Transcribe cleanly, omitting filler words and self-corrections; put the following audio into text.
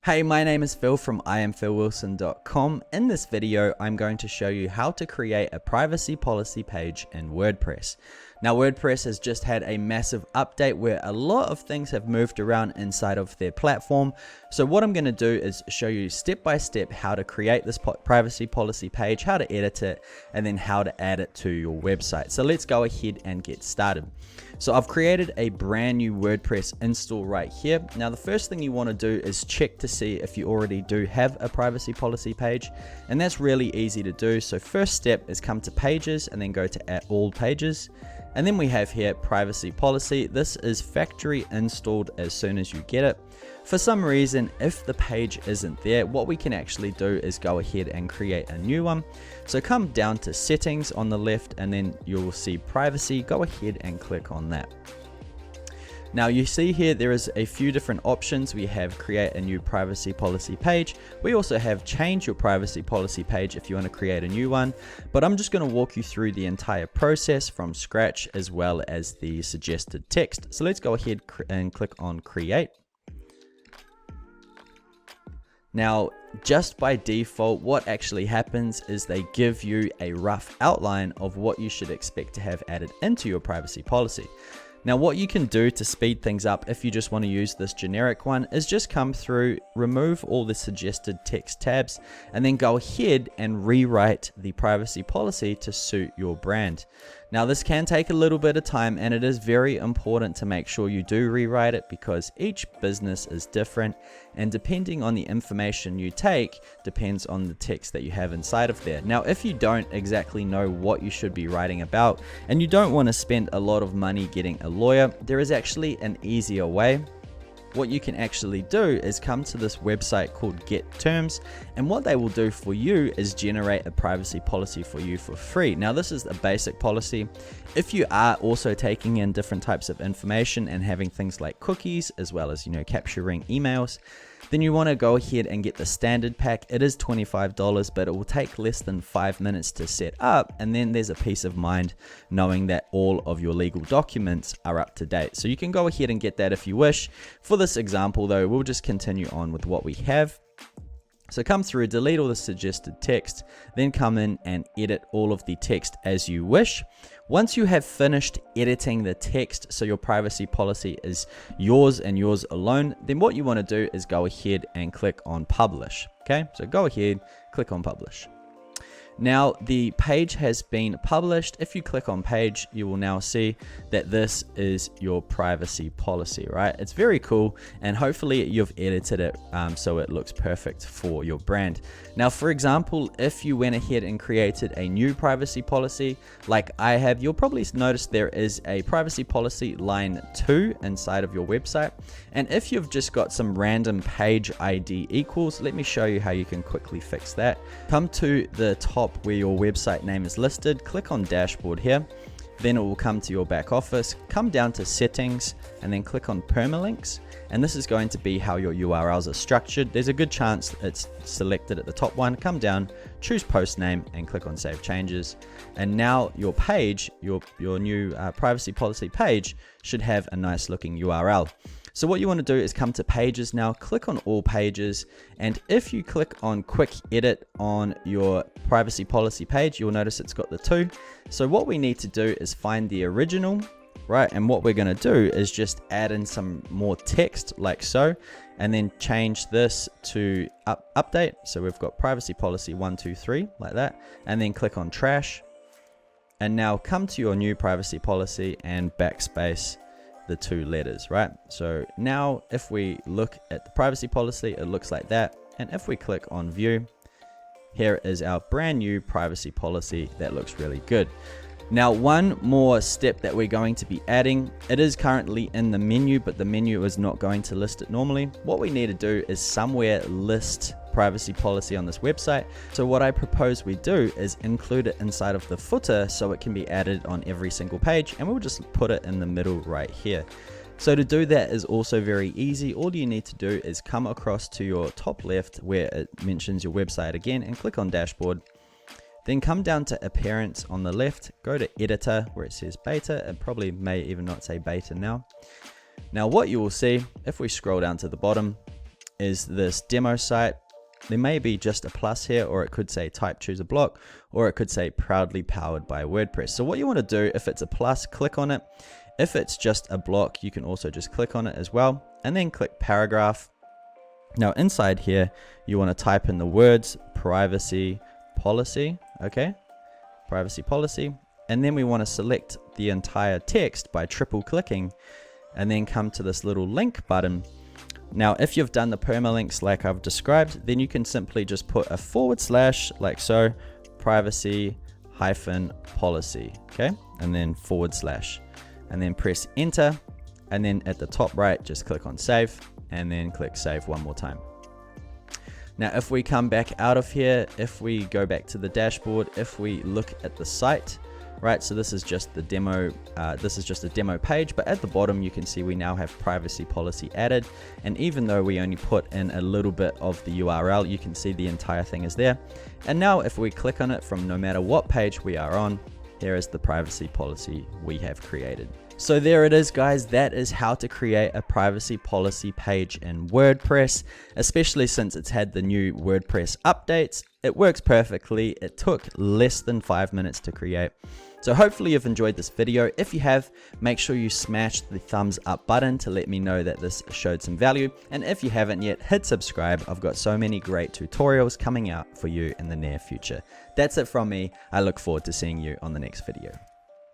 Hey, my name is Phil from iamphilwilson.com. In this video, I'm going to show you how to create a privacy policy page in WordPress. Now, WordPress has just had a massive update where a lot of things have moved around inside of their platform. So what I'm going to do is show you step by step how to create this privacy policy page, how to edit it, and then how to add it to your website. So let's go ahead and get started. So I've created a brand new WordPress install right here. Now, the first thing you want to do is check to see if you already do have a privacy policy page, and that's really easy to do. So first step is come to pages and then go to add all pages. And then we have here privacy policy. This is factory installed as soon as you get it. For some reason, if the page isn't there, what we can actually do is go ahead and create a new one. So come down to settings on the left and then you'll see privacy. Go ahead and click on that. Now you see here there is a few different options. We have create a new privacy policy page. We also have change your privacy policy page if you want to create a new one. But I'm just going to walk you through the entire process from scratch as well as the suggested text. So let's go ahead and click on create. Now, just by default, what actually happens is they give you a rough outline of what you should expect to have added into your privacy policy. Now, what you can do to speed things up if you just want to use this generic one is just come through, remove all the suggested text tabs, and then go ahead and rewrite the privacy policy to suit your brand. Now, this can take a little bit of time, and it is very important to make sure you do rewrite it because each business is different, and depending on the information you take depends on the text that you have inside of there. Now, if you don't exactly know what you should be writing about and you don't want to spend a lot of money getting a lawyer, there is actually an easier way. What you can actually do is come to this website called Get Terms, and what they will do for you is generate a privacy policy for you for free. Now, this is a basic policy. If you are also taking in different types of information and having things like cookies as well as capturing emails, then you want to go ahead and get the standard pack. It is $25, but it will take less than 5 minutes to set up, and then there's a peace of mind knowing that all of your legal documents are up to date. So you can go ahead and get that if you wish. For this example though, we'll just continue on with what we have. So come through, delete all the suggested text, then come in and edit all of the text as you wish. Once you have finished editing the text, so your privacy policy is yours and yours alone, then what you want to do is go ahead and click on publish. Okay, so go ahead, click on publish. Now the page has been published. If you click on page, you will now see that this is your privacy policy, right? It's very cool, and hopefully you've edited it so it looks perfect for your brand. Now, for example, if you went ahead and created a new privacy policy like I have, you'll probably notice there is a privacy policy line 2 inside of your website. And if you've just got some random page ID equals, let me show you how you can quickly fix that. Come to the top where your website name is listed, click on dashboard here, then it will come to your back office, come down to settings and then click on permalinks, and this is going to be how your URLs are structured. There's a good chance it's selected at the top one. Come down, choose post name and click on save changes, and now your page, your new privacy policy page should have a nice looking URL. So what you want to do is come to pages now, click on all pages, and if you click on quick edit on your privacy policy page, you'll notice it's got the 2. So what we need to do is find the original, right? And what we're going to do is just add in some more text like so, and then change this to update. So we've got privacy policy 123 like that, and then click on trash. And now come to your new privacy policy and backspace the 2 letters, right? So now if we look at the privacy policy, it looks like that. And if we click on view, here is our brand new privacy policy that looks really good. Now, one more step that we're going to be adding, it is currently in the menu, but the menu is not going to list it normally. What we need to do is somewhere list privacy policy on this website. So what I propose we do is include it inside of the footer so it can be added on every single page, and we'll just put it in the middle right here. So to do that is also very easy. All you need to do is come across to your top left where it mentions your website again and click on dashboard. Then come down to appearance on the left, go to editor where it says beta. It probably may even not say beta now. Now what you will see, if we scroll down to the bottom, is this demo site. There may be just a plus here, or it could say type choose a block, or it could say proudly powered by WordPress. So what you want to do, if it's a plus, click on it. If it's just a block, you can also just click on it as well, and then click paragraph. Now inside here, you want to type in the words privacy policy, okay? Privacy policy. And then we want to select the entire text by triple clicking, and then come to this little link button. Now, if you've done the permalinks like I've described, then you can simply just put a / like so, privacy -policy, okay? And then /, and then press enter. And then at the top right, just click on save, and then click save one more time. Now, if we come back out of here, if we go back to the dashboard, if we look at the site, right, so this is just the demo, this is just a demo page, but at the bottom you can see we now have privacy policy added, and even though we only put in a little bit of the URL, you can see the entire thing is there. And now if we click on it from no matter what page we are on, here is the privacy policy we have created. So there it is, guys. That is how to create a privacy policy page in WordPress, especially since it's had the new WordPress updates. It works perfectly. It took less than 5 minutes to create. So hopefully you've enjoyed this video. If you have, make sure you smash the thumbs up button to let me know that this showed some value. And if you haven't yet, hit subscribe. I've got so many great tutorials coming out for you in the near future. That's it from me. I look forward to seeing you on the next video.